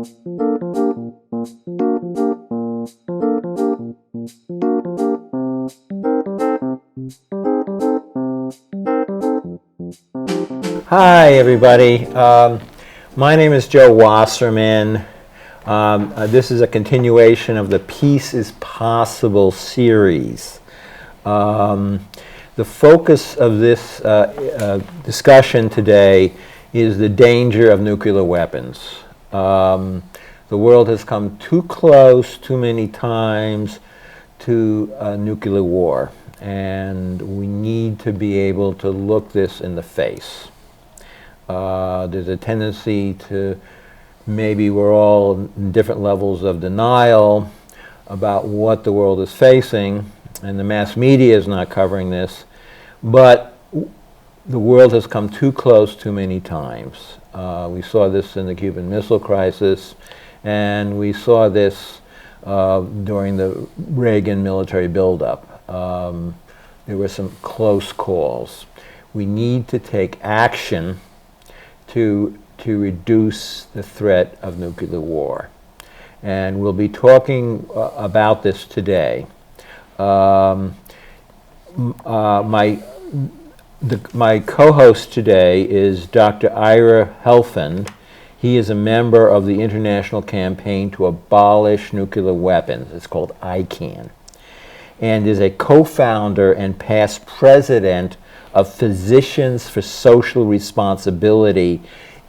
Hi, everybody. My name is Joe Wasserman. This is a continuation of the Peace is Possible series. The focus of this discussion today is the danger of nuclear weapons. The world has come too close too many times to nuclear war, and we need to be able to look this in the face. There's a tendency to, maybe we're all in different levels of denial about what the world is facing, and the mass media is not covering this, but the world has come too close too many times. We saw this in the Cuban Missile Crisis, and we saw this during the Reagan military buildup. There were some close calls. We need to take action to reduce the threat of nuclear war. And we'll be talking about this today. My co-host today is Dr. Ira Helfand. He is a member of the International Campaign to Abolish Nuclear Weapons. It's called ICAN. And is a co-founder and past president of Physicians for Social Responsibility,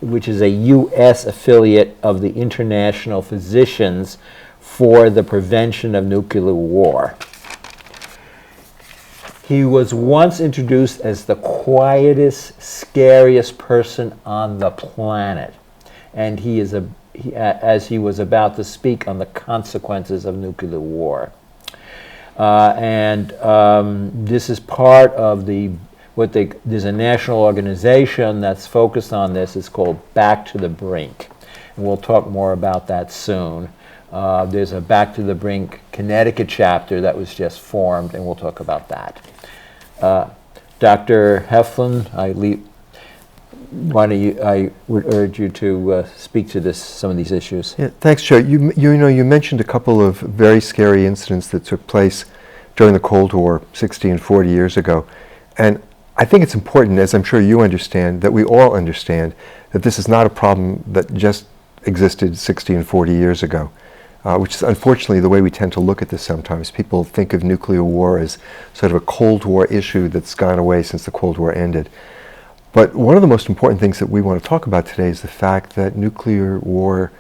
which is a U.S. affiliate of the International Physicians for the Prevention of Nuclear War. He was once introduced as the quietest, scariest person on the planet, and as he was about to speak on the consequences of nuclear war. This is part of there's a national organization that's focused on this. It's called Back to the Brink. And we'll talk more about that soon. There's a Back to the Brink Connecticut chapter that was just formed, and we'll talk about that. Dr. Helfand, I would urge you to speak to some of these issues. Yeah, thanks, Joe. You mentioned a couple of very scary incidents that took place during the Cold War 60 and 40 years ago. And I think it's important, as I'm sure you understand, that we all understand that this is not a problem that just existed 60 and 40 years ago, which is unfortunately the way we tend to look at this sometimes. People think of nuclear war as sort of a Cold War issue that's gone away since the Cold War ended. But one of the most important things that we want to talk about today is the fact that nuclear war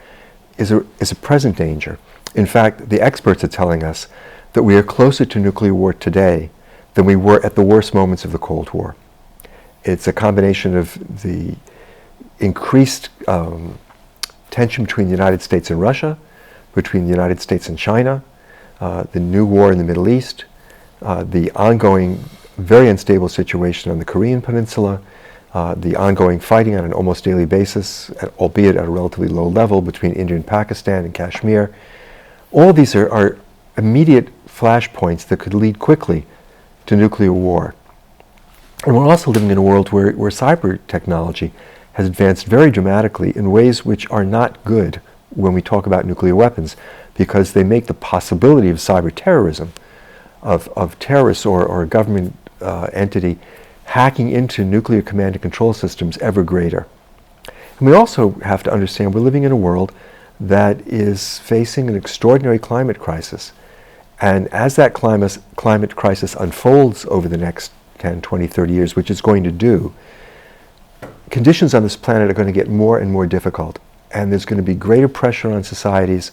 is a present danger. In fact, the experts are telling us that we are closer to nuclear war today than we were at the worst moments of the Cold War. It's a combination of the increased tension between the United States and Russia, between the United States and China, the new war in the Middle East, the ongoing very unstable situation on the Korean Peninsula, the ongoing fighting on an almost daily basis, albeit at a relatively low level, between India and Pakistan and Kashmir. All of these are immediate flashpoints that could lead quickly to nuclear war. And we're also living in a world where cyber technology has advanced very dramatically in ways which are not good when we talk about nuclear weapons, because they make the possibility of cyber terrorism, of terrorists or a government entity hacking into nuclear command and control systems ever greater. And we also have to understand we're living in a world that is facing an extraordinary climate crisis. And as that climate crisis unfolds over the next 10, 20, 30 years, which it's going to do, conditions on this planet are going to get more and more difficult. And there's going to be greater pressure on societies,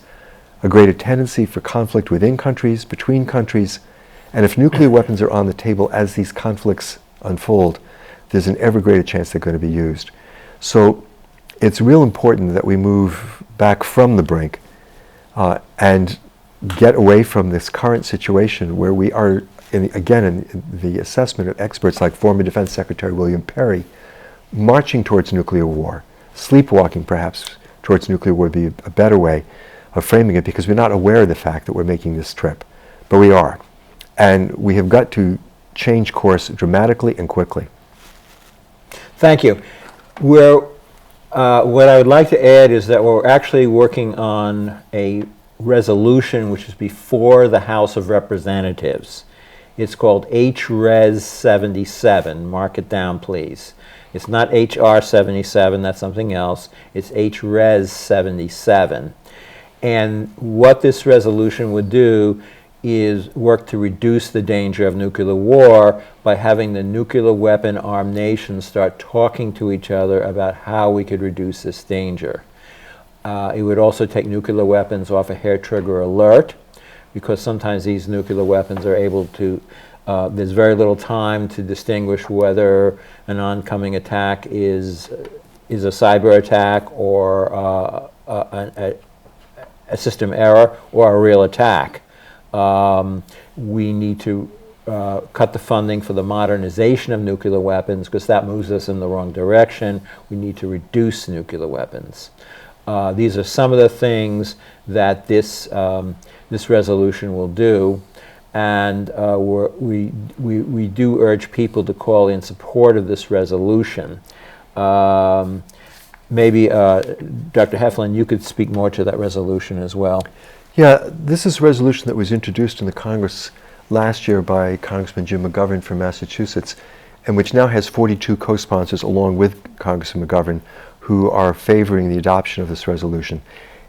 a greater tendency for conflict within countries, between countries. And if nuclear weapons are on the table as these conflicts unfold, there's an ever greater chance they're going to be used. So it's real important that we move back from the brink and get away from this current situation where we are, in the assessment of experts like former Defense Secretary William Perry, marching towards nuclear war. Sleepwalking, perhaps, towards nuclear war would be a better way of framing it, because we're not aware of the fact that we're making this trip. But we are. And we have got to change course dramatically and quickly. Thank you. We're What I would like to add is that we're actually working on a resolution which is before the House of Representatives. It's called HRES 77. Mark it down, please. It's not HR 77, that's something else. It's HRES 77. And what this resolution would do is work to reduce the danger of nuclear war by having the nuclear weapon armed nations start talking to each other about how we could reduce this danger. It would also take nuclear weapons off a hair trigger alert, because sometimes these nuclear weapons are able to, there's very little time to distinguish whether an oncoming attack is a cyber attack or a system error or a real attack. We need to cut the funding for the modernization of nuclear weapons, because that moves us in the wrong direction. We need to reduce nuclear weapons. These are some of the things that this resolution will do, and we do urge people to call in support of this resolution. Maybe Dr. Heflin, you could speak more to that resolution as well. Yeah, this is a resolution that was introduced in the Congress last year by Congressman Jim McGovern from Massachusetts, and which now has 42 co-sponsors along with Congressman McGovern who are favoring the adoption of this resolution.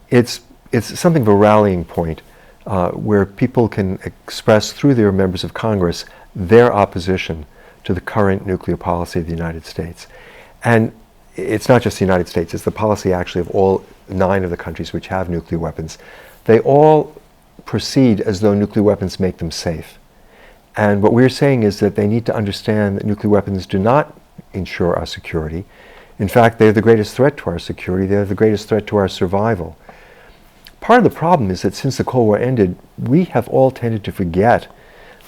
It's something of a rallying point where people can express through their members of Congress their opposition to the current nuclear policy of the United States. And it's not just the United States, it's the policy actually of all 9 of the countries which have nuclear weapons. They all proceed as though nuclear weapons make them safe. And what we're saying is that they need to understand that nuclear weapons do not ensure our security. In fact, they're the greatest threat to our security. They're the greatest threat to our survival. Part of the problem is that since the Cold War ended, we have all tended to forget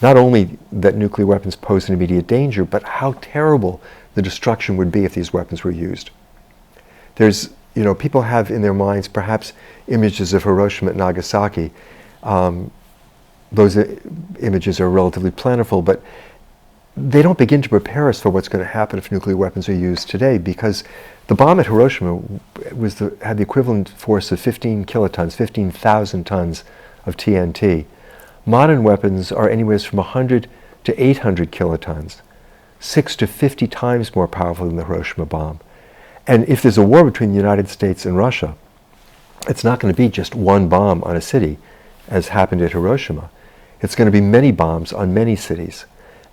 not only that nuclear weapons pose an immediate danger, but how terrible the destruction would be if these weapons were used. People have in their minds perhaps images of Hiroshima and Nagasaki. Those images are relatively plentiful, but they don't begin to prepare us for what's going to happen if nuclear weapons are used today, because the bomb at Hiroshima had the equivalent force of 15 kilotons, 15,000 tons of TNT. Modern weapons are anywhere from 100 to 800 kilotons, 6 to 50 times more powerful than the Hiroshima bomb. And if there's a war between the United States and Russia, it's not going to be just one bomb on a city, as happened at Hiroshima. It's going to be many bombs on many cities.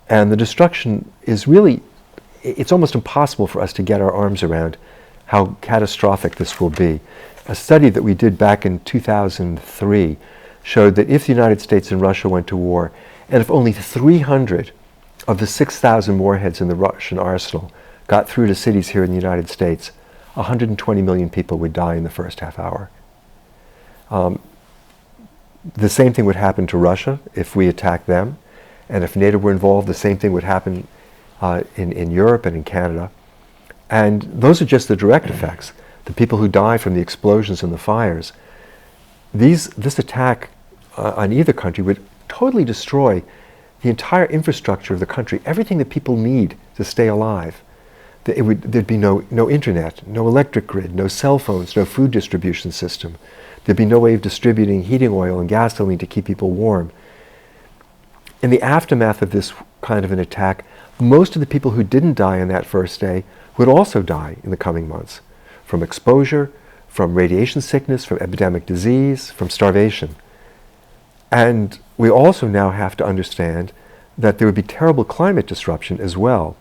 And the destruction is really, it's almost impossible for us to get our arms around how catastrophic this will be. A study that we did back in 2003 showed that if the United States and Russia went to war, and if only 300 of the 6,000 warheads in the Russian arsenal got through to cities here in the United States, 120 million people would die in the first half hour. The same thing would happen to Russia if we attacked them. And if NATO were involved, the same thing would happen in Europe and in Canada. And those are just the direct effects. The people who die from the explosions and the fires. This attack on either country would totally destroy the entire infrastructure of the country, everything that people need to stay alive. There'd be no internet, no electric grid, no cell phones, no food distribution system. There'd be no way of distributing heating oil and gasoline to keep people warm. In the aftermath of this kind of an attack, most of the people who didn't die on that first day would also die in the coming months from exposure, from radiation sickness, from epidemic disease, from starvation. And we also now have to understand that there would be terrible climate disruption as well.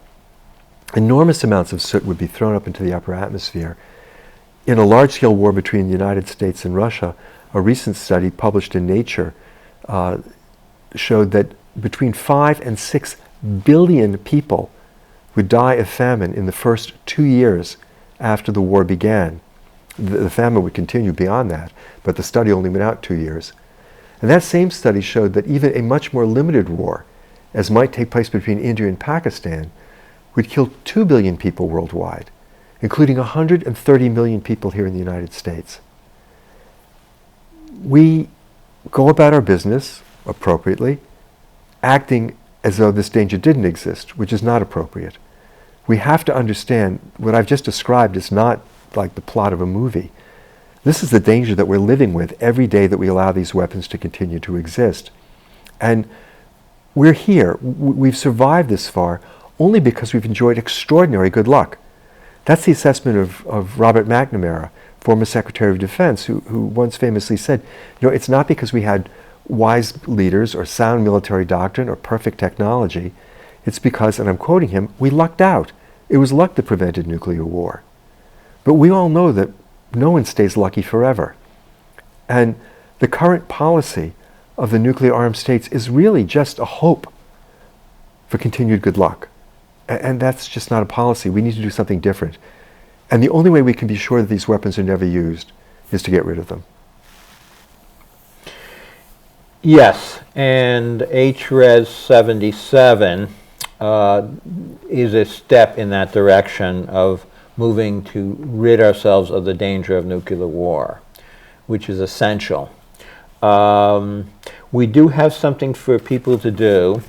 Enormous amounts of soot would be thrown up into the upper atmosphere. In a large-scale war between the United States and Russia, a recent study published in Nature showed that between 5 and 6 billion people would die of famine in the first 2 years after the war began. The famine would continue beyond that, but the study only went out 2 years. And that same study showed that even a much more limited war, as might take place between India and Pakistan, would kill 2 billion people worldwide, including 130 million people here in the United States. We go about our business appropriately, acting as though this danger didn't exist, which is not appropriate. We have to understand what I've just described is not like the plot of a movie. This is the danger that we're living with every day that we allow these weapons to continue to exist. And we're here. We've survived this far only because we've enjoyed extraordinary good luck. That's the assessment of Robert McNamara, former Secretary of Defense, who once famously said, it's not because we had wise leaders or sound military doctrine or perfect technology. It's because, and I'm quoting him, we lucked out. It was luck that prevented nuclear war. But we all know that no one stays lucky forever. And the current policy of the nuclear armed states is really just a hope for continued good luck. And that's just not a policy. We need to do something different. And the only way we can be sure that these weapons are never used is to get rid of them. Yes, and HRES 77 is a step in that direction of moving to rid ourselves of the danger of nuclear war, which is essential. We do have something for people to do.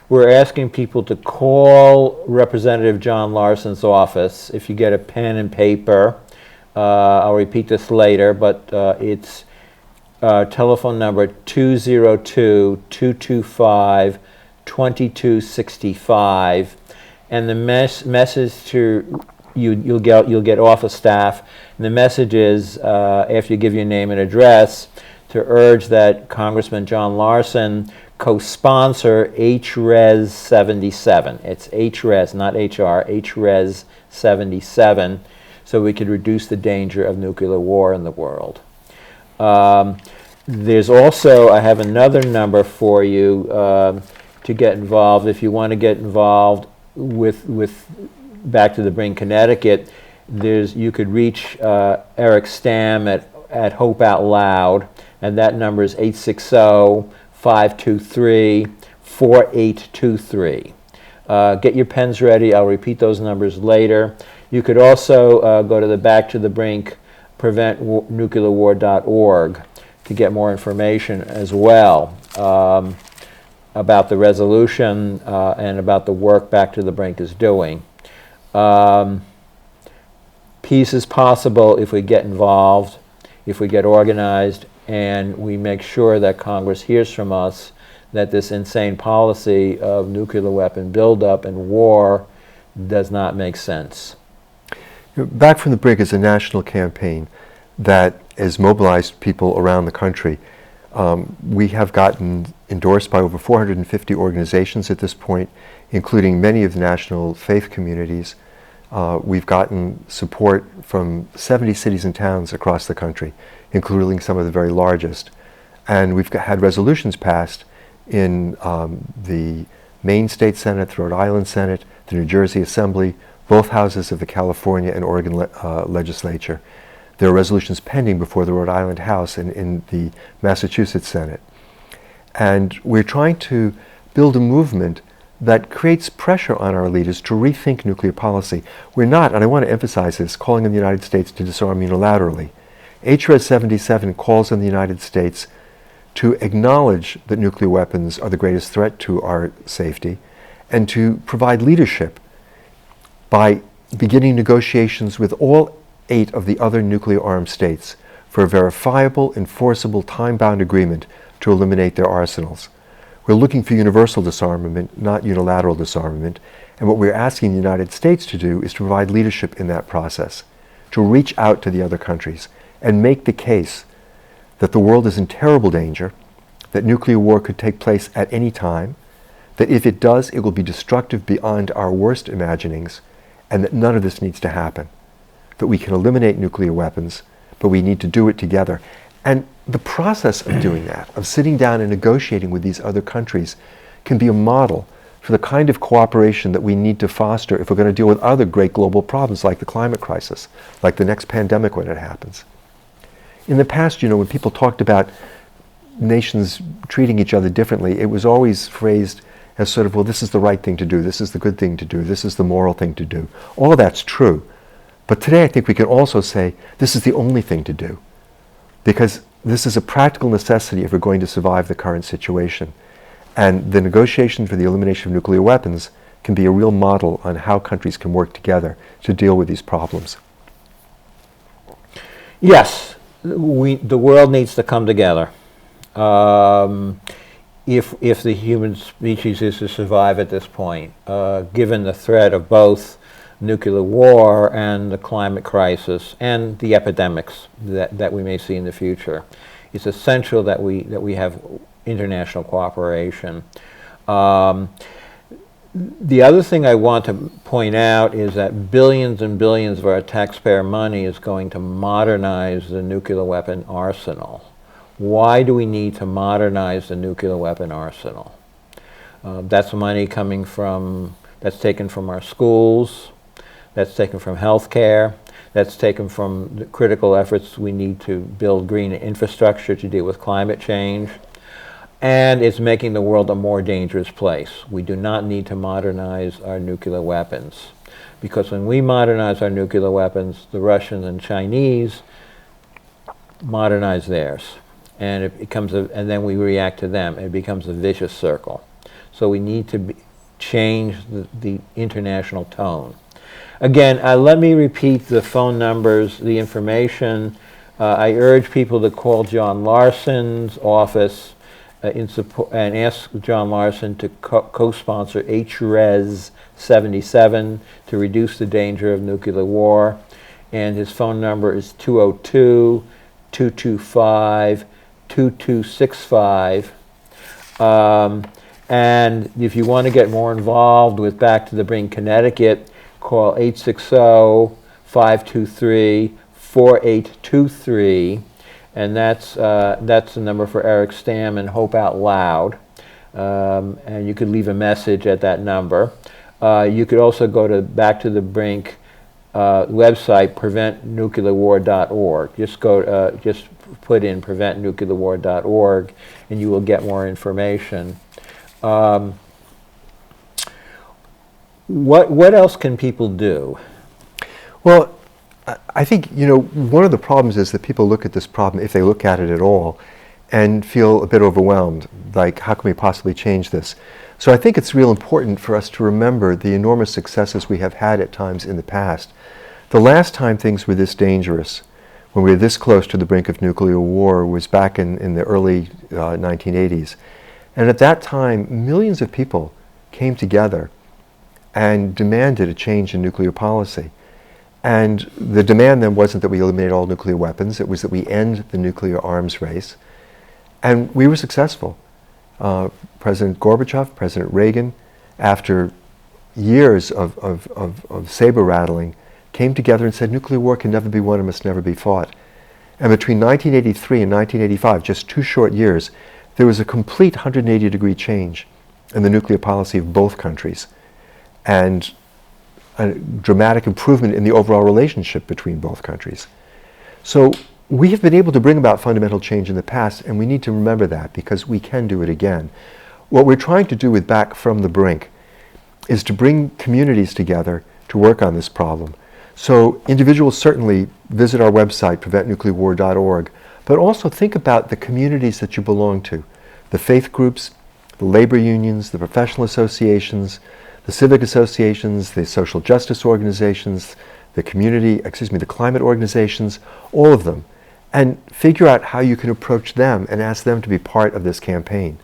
We're asking people to call Representative John Larson's office. If you get a pen and paper, I'll repeat this later, but it's telephone number 202-225-2265, and the message to you'll get office staff. And the message is, after you give your name and address, to urge that Congressman John Larson co-sponsor HRES 77. It's HRES, not HR, HRES 77, so we could reduce the danger of nuclear war in the world. There's also, I have another number for you to get involved. If you want to get involved with Back to the Brink, Connecticut, you could reach Eric Stamm at Hope Out Loud, and that number is 860-523-4823. Get your pens ready. I'll repeat those numbers later. You could also go to the Back to the Brink preventnuclearwar.org to get more information as well about the resolution and about the work Back to the Brink is doing. Peace is possible if we get involved, if we get organized, and we make sure that Congress hears from us that this insane policy of nuclear weapon buildup and war does not make sense. Back from the Brink is a national campaign that has mobilized people around the country. We have gotten endorsed by over 450 organizations at this point, including many of the national faith communities. We've gotten support from 70 cities and towns across the country, including some of the very largest. And we've had resolutions passed in the Maine State Senate, the Rhode Island Senate, the New Jersey Assembly, both houses of the California and Oregon legislature. There are resolutions pending before the Rhode Island House and in the Massachusetts Senate. And we're trying to build a movement that creates pressure on our leaders to rethink nuclear policy. We're not, and I want to emphasize this, calling on the United States to disarm unilaterally. HRES 77 calls on the United States to acknowledge that nuclear weapons are the greatest threat to our safety and to provide leadership by beginning negotiations with all 8 of the other nuclear-armed states for a verifiable, enforceable, time-bound agreement to eliminate their arsenals. We're looking for universal disarmament, not unilateral disarmament, and what we're asking the United States to do is to provide leadership in that process, to reach out to the other countries and make the case that the world is in terrible danger, that nuclear war could take place at any time, that if it does, it will be destructive beyond our worst imaginings, and that none of this needs to happen. That we can eliminate nuclear weapons, but we need to do it together. And the process of doing that, of sitting down and negotiating with these other countries, can be a model for the kind of cooperation that we need to foster if we're going to deal with other great global problems like the climate crisis, like the next pandemic when it happens. In the past, when people talked about nations treating each other differently, it was always phrased as sort of, well, this is the right thing to do, this is the good thing to do, this is the moral thing to do. All of that's true. But today I think we can also say this is the only thing to do, because this is a practical necessity if we're going to survive the current situation. And the negotiation for the elimination of nuclear weapons can be a real model on how countries can work together to deal with these problems. Yes, the world needs to come together. Um, if the human species is to survive at this point, given the threat of both nuclear war and the climate crisis and the epidemics that we may see in the future, it's essential that we have international cooperation. The other thing I want to point out is that billions and billions of our taxpayer money is going to modernize the nuclear weapon arsenal. Why do we need to modernize the nuclear weapon arsenal? That's money that's taken from our schools, that's taken from healthcare, that's taken from the critical efforts we need to build green infrastructure to deal with climate change. And it's making the world a more dangerous place. We do not need to modernize our nuclear weapons. Because when we modernize our nuclear weapons, the Russians and Chinese modernize theirs. And and then we react to them. It becomes a vicious circle. So we need to change the international tone. Again, let me repeat the phone numbers, the information. I urge people to call John Larson's office in support, and ask John Larson to co-sponsor HRES 77 to reduce the danger of nuclear war. And his phone number is 202-225-2265. And if you want to get more involved with Back to the Brink Connecticut, call 860-523-4823. And that's the number for Eric Stamm and Hope Out Loud. And you could leave a message at that number. You could also go to Back to the Brink website, preventnuclearwar.org. Just put in preventnuclearwar.org, and you will get more information. What else can people do? Well, I think, one of the problems is that people look at this problem, if they look at it at all, and feel a bit overwhelmed, like, how can we possibly change this? So I think it's real important for us to remember the enormous successes we have had at times in the past. The last time things were this dangerous, when we were this close to the brink of nuclear war, was back in the early 1980s. And at that time, millions of people came together and demanded a change in nuclear policy. And the demand then wasn't that we eliminate all nuclear weapons, it was that we end the nuclear arms race. And we were successful. President Gorbachev, President Reagan, after years of saber rattling, came together and said nuclear war can never be won and must never be fought. And between 1983 and 1985, just 2 short years, there was a complete 180-degree change in the nuclear policy of both countries, and a dramatic improvement in the overall relationship between both countries. So we have been able to bring about fundamental change in the past, and we need to remember that, because we can do it again. What we're trying to do with Back from the Brink is to bring communities together to work on this problem. So individuals certainly visit our website, preventnuclearwar.org, but also think about the communities that you belong to, the faith groups, the labor unions, the professional associations, the civic associations, the social justice organizations, the climate organizations, all of them, and figure out how you can approach them and ask them to be part of this campaign.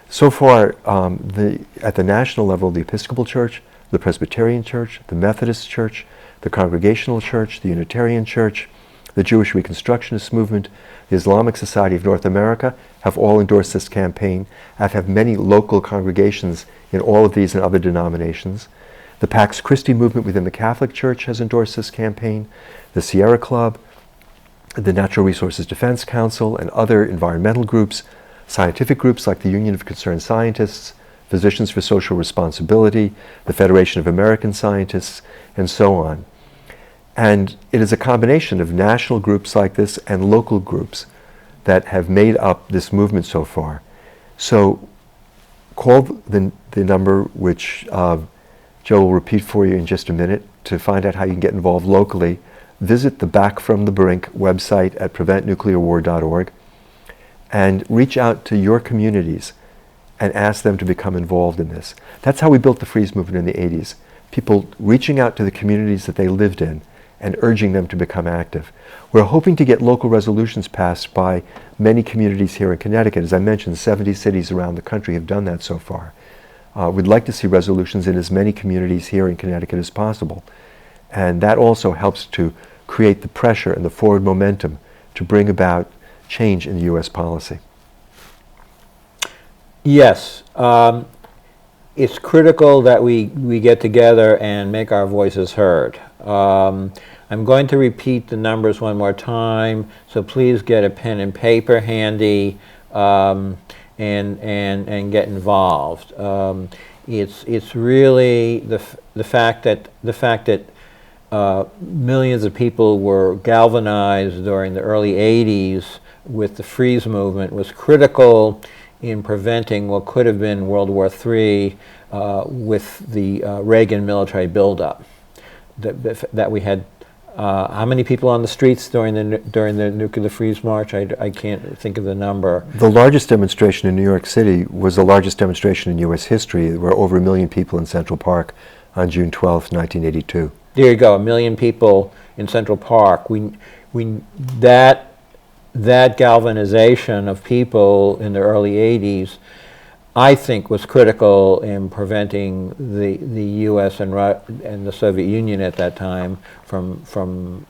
So far, at the national level, the Episcopal Church, the Presbyterian Church, the Methodist Church, the Congregational Church, the Unitarian Church, the Jewish Reconstructionist Movement, the Islamic Society of North America have all endorsed this campaign, and have many local congregations in all of these and other denominations. The Pax Christi movement within the Catholic Church has endorsed this campaign. The Sierra Club, the Natural Resources Defense Council, and other environmental groups, scientific groups like the Union of Concerned Scientists, Physicians for Social Responsibility, the Federation of American Scientists, and so on. And it is a combination of national groups like this and local groups that have made up this movement so far. So call the number, which Joe will repeat for you in just a minute, to find out how you can get involved locally. Visit the Back from the Brink website at preventnuclearwar.org and reach out to your communities and ask them to become involved in this. That's how we built the Freeze movement in the 80s. People reaching out to the communities that they lived in and urging them to become active. We're hoping to get local resolutions passed by many communities here in Connecticut. As I mentioned, 70 cities around the country have done that so far. We'd like to see resolutions in as many communities here in Connecticut as possible. And that also helps to create the pressure and the forward momentum to bring about change in U.S. policy. Yes. It's critical that we get together and make our voices heard. I'm going to repeat the numbers one more time, so please get a pen and paper handy and get involved. It's really the fact that millions of people were galvanized during the early 80s with the freeze movement was critical in preventing what could have been World War III with the Reagan military buildup. That we had how many people on the streets during the nuclear freeze march? I can't think of the number. The largest demonstration in New York City was the largest demonstration in U.S. history. There were over 1 million people in Central Park on June 12, 1982. There you go, 1 million people in Central Park. That galvanization of people in the early 80s, I think, was critical in preventing the U.S. and the Soviet Union at that time from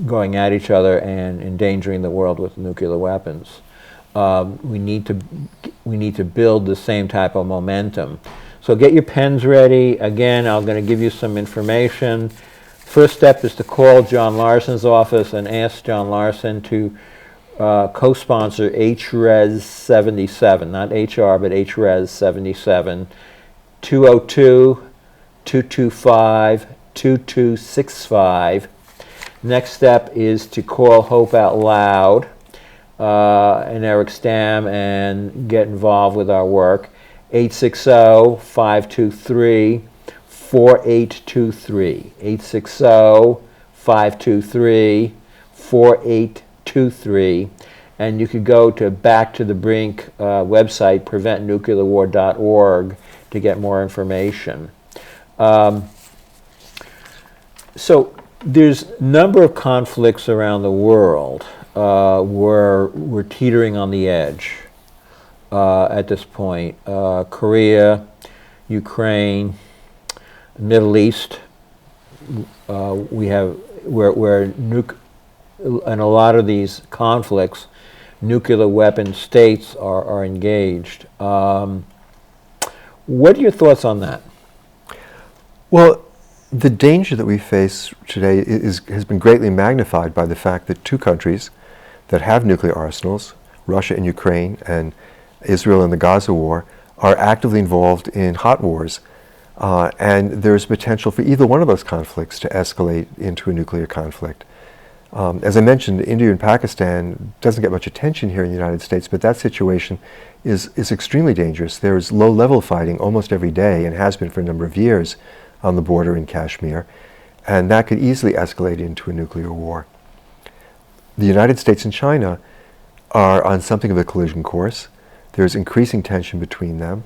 going at each other and endangering the world with nuclear weapons. We need to build the same type of momentum. So get your pens ready. Again, I'm going to give you some information. First step is to call John Larson's office and ask John Larson to co-sponsor HRES 77, not HR, but HRES 77, 202-225-2265. Next step is to call Hope Out Loud and Eric Stamm and get involved with our work. 860-523-4823. 860-523-4823. And you could go to Back to the Brink website, preventnuclearwar.org, to get more information. So there's a number of conflicts around the world where we're teetering on the edge at this point. Korea, Ukraine, Middle East. We have where in a lot of these conflicts, nuclear weapon states are engaged. What are your thoughts on that? Well, the danger that we face today has been greatly magnified by the fact that two countries that have nuclear arsenals, Russia and Ukraine, and Israel and the Gaza war, are actively involved in hot wars. And there's potential for either one of those conflicts to escalate into a nuclear conflict. As I mentioned, India and Pakistan doesn't get much attention here in the United States, but that situation is extremely dangerous. There's low-level fighting almost every day, and has been for a number of years, on the border in Kashmir, and that could easily escalate into a nuclear war. The United States and China are on something of a collision course. There's increasing tension between them.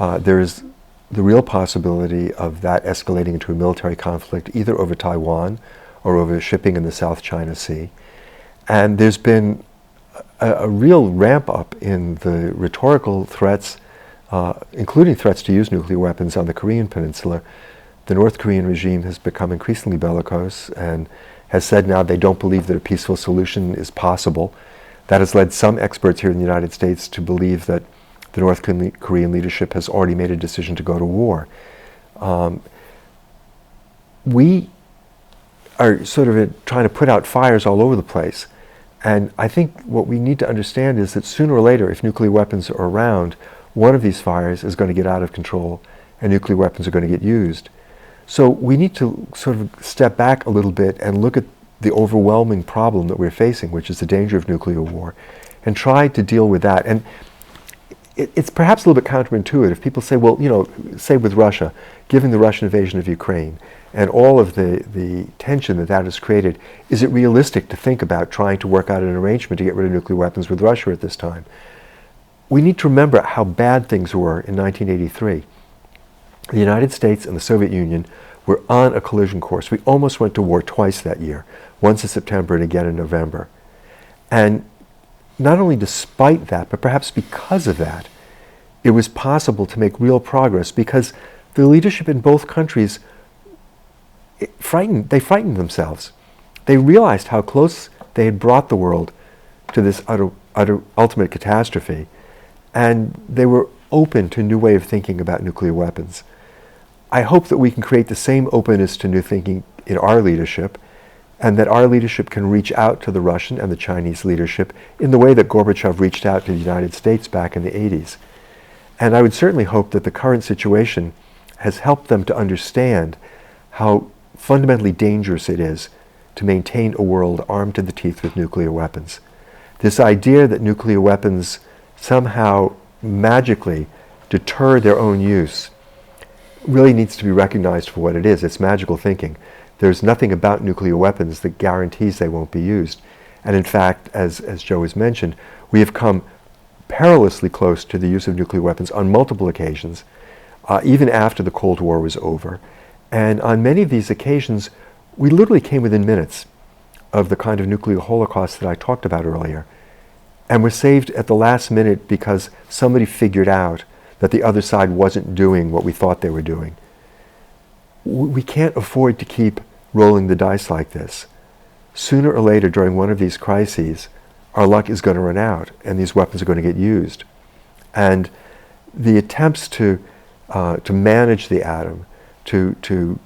There's the real possibility of that escalating into a military conflict, either over Taiwan or over shipping in the South China Sea. And there's been a real ramp up in the rhetorical threats, including threats to use nuclear weapons on the Korean Peninsula. The North Korean regime has become increasingly bellicose and has said now they don't believe that a peaceful solution is possible. That has led some experts here in the United States to believe that the North Korean leadership has already made a decision to go to war. We are sort of trying to put out fires all over the place. And I think what we need to understand is that sooner or later, if nuclear weapons are around, one of these fires is going to get out of control and nuclear weapons are going to get used. So we need to sort of step back a little bit and look at the overwhelming problem that we're facing, which is the danger of nuclear war, and try to deal with that. And it's perhaps a little bit counterintuitive. People say, well, say with Russia, given the Russian invasion of Ukraine and all of the tension that has created, is it realistic to think about trying to work out an arrangement to get rid of nuclear weapons with Russia at this time? We need to remember how bad things were in 1983. The United States and the Soviet Union We're on a collision course. We almost went to war twice that year, once in September and again in November. And not only despite that, but perhaps because of that, it was possible to make real progress because the leadership in both countries frightened themselves. They realized how close they had brought the world to this ultimate catastrophe, and they were open to a new way of thinking about nuclear weapons. I hope that we can create the same openness to new thinking in our leadership, and that our leadership can reach out to the Russian and the Chinese leadership in the way that Gorbachev reached out to the United States back in the 80s. And I would certainly hope that the current situation has helped them to understand how fundamentally dangerous it is to maintain a world armed to the teeth with nuclear weapons. This idea that nuclear weapons somehow magically deter their own use really needs to be recognized for what it is. It's magical thinking. There's nothing about nuclear weapons that guarantees they won't be used. And in fact, as Joe has mentioned, we have come perilously close to the use of nuclear weapons on multiple occasions, even after the Cold War was over. And on many of these occasions, we literally came within minutes of the kind of nuclear holocaust that I talked about earlier, and were saved at the last minute because somebody figured out that the other side wasn't doing what we thought they were doing. We can't afford to keep rolling the dice like this. Sooner or later during one of these crises, our luck is going to run out and these weapons are going to get used. And the attempts to manage the atom, to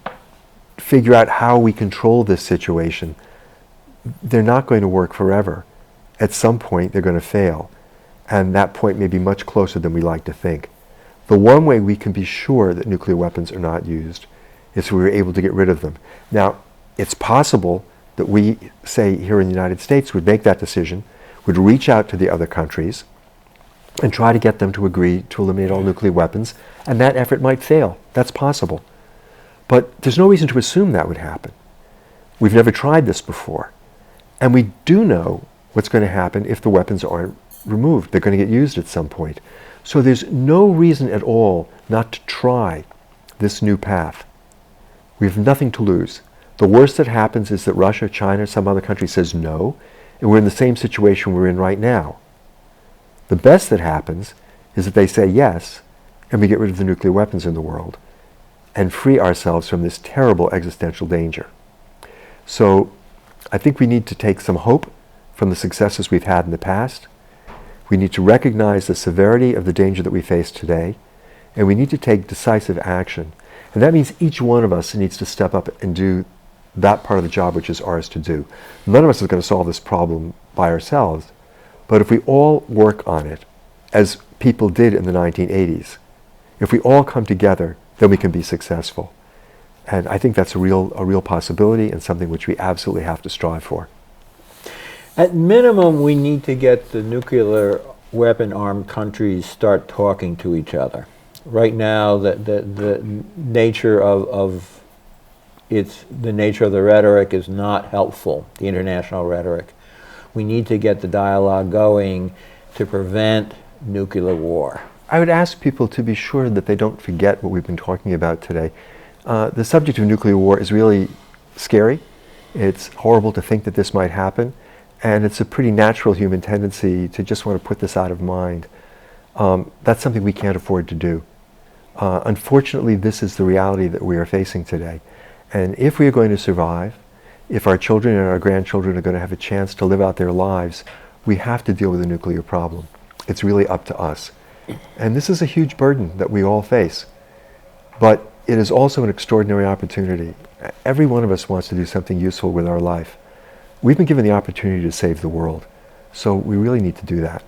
figure out how we control this situation, they're not going to work forever. At some point they're going to fail. And that point may be much closer than we like to think. The one way we can be sure that nuclear weapons are not used is if we were able to get rid of them. Now, it's possible that we, say, here in the United States, would make that decision, would reach out to the other countries and try to get them to agree to eliminate all nuclear weapons, and that effort might fail. That's possible. But there's no reason to assume that would happen. We've never tried this before. And we do know what's going to happen if the weapons aren't removed. They're going to get used at some point. So there's no reason at all not to try this new path. We have nothing to lose. The worst that happens is that Russia, China, some other country says no, and we're in the same situation we're in right now. The best that happens is that they say yes, and we get rid of the nuclear weapons in the world and free ourselves from this terrible existential danger. So I think we need to take some hope from the successes we've had in the past. We need to recognize the severity of the danger that we face today, and we need to take decisive action. And that means each one of us needs to step up and do that part of the job which is ours to do. None of us is going to solve this problem by ourselves, but if we all work on it, as people did in the 1980s, if we all come together, then we can be successful. And I think that's a real possibility and something which we absolutely have to strive for. At minimum, we need to get the nuclear weapon-armed countries start talking to each other. Right now, the nature of the nature of the rhetoric is not helpful, the international rhetoric. We need to get the dialogue going to prevent nuclear war. I would ask people to be sure that they don't forget what we've been talking about today. The subject of nuclear war is really scary. It's horrible to think that this might happen. And it's a pretty natural human tendency to just want to put this out of mind. That's something we can't afford to do. Unfortunately, this is the reality that we are facing today. And if we are going to survive, if our children and our grandchildren are going to have a chance to live out their lives, we have to deal with the nuclear problem. It's really up to us. And this is a huge burden that we all face. But it is also an extraordinary opportunity. Every one of us wants to do something useful with our life. We've been given the opportunity to save the world, so we really need to do that.